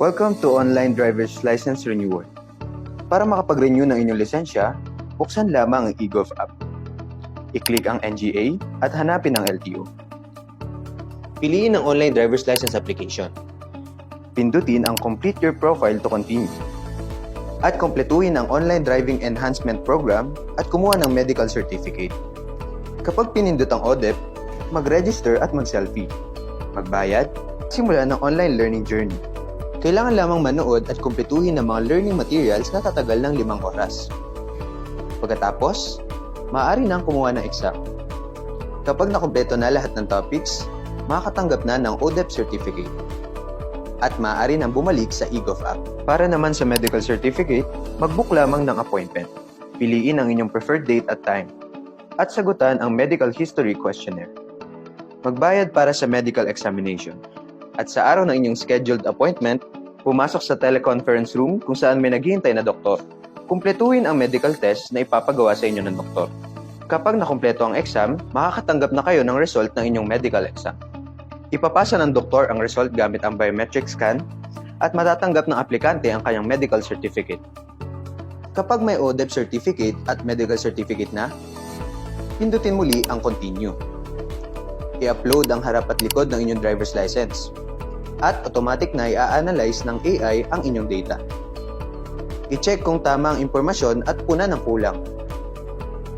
Welcome to Online Driver's License Renewal. Para makapag-renew ng inyong lisensya, buksan lamang ang eGov app. I-click ang NGA at hanapin ang LTO. Piliin ang online driver's license application. Pindutin ang Complete Your Profile to continue. At kompletuhin ang Online Driving Enhancement Program at kumuha ng medical certificate. Kapag pinindot ang ODEP, mag-register at mag-selfie. Magbayad, simula ng online learning journey. Kailangan lamang manood at kumpletuhin ang mga learning materials na tatagal ng 5 oras. Pagkatapos, maaari nang kumuha ng exam. Kapag nakumpleto na lahat ng topics, makakatanggap na ng ODEP certificate. At maaari nang bumalik sa eGov app. Para naman sa medical certificate, mag-book lamang ng appointment. Piliin ang inyong preferred date at time. At sagutan ang medical history questionnaire. Magbayad para sa medical examination. At sa araw ng inyong scheduled appointment, pumasok sa teleconference room kung saan may naghihintay na doktor. Kumpletuhin ang medical test na ipapagawa sa inyo ng doktor. Kapag nakumpleto ang exam, makakatanggap na kayo ng result ng inyong medical exam. Ipapasa ng doktor ang result gamit ang biometric scan at matatanggap ng aplikante ang kanyang medical certificate. Kapag may ODEP certificate at medical certificate na, pindutin muli ang continue. I-upload ang harap at likod ng inyong driver's license. At automatic na i-analyze ng AI ang inyong data. I-check kung tama ang impormasyon at punan ng kulang.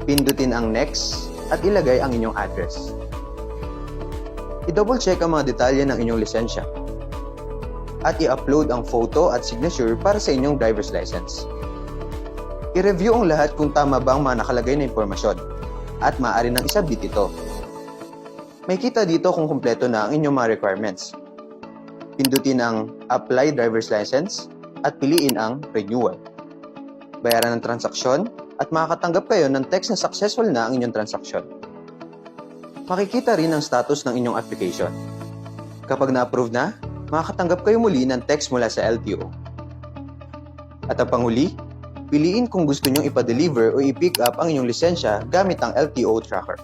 Pindutin ang next at ilagay ang inyong address. I-double check ang mga detalye ng inyong lisensya. At i-upload ang photo at signature para sa inyong driver's license. I-review ang lahat kung tama ba ang mga nakalagay na impormasyon at maaari nang isubmit ito. May kita dito kung kumpleto na ang inyong mga requirements. Pindutin ang Apply Driver's License at piliin ang Renewal. Bayaran ng transaksyon at makakatanggap kayo ng text na successful na ang inyong transaksyon. Makikita rin ang status ng inyong application. Kapag na-approve na, makakatanggap kayo muli ng text mula sa LTO. At ang panghuli, piliin kung gusto nyong ipa-deliver o i-pick up ang inyong lisensya gamit ang LTO tracker.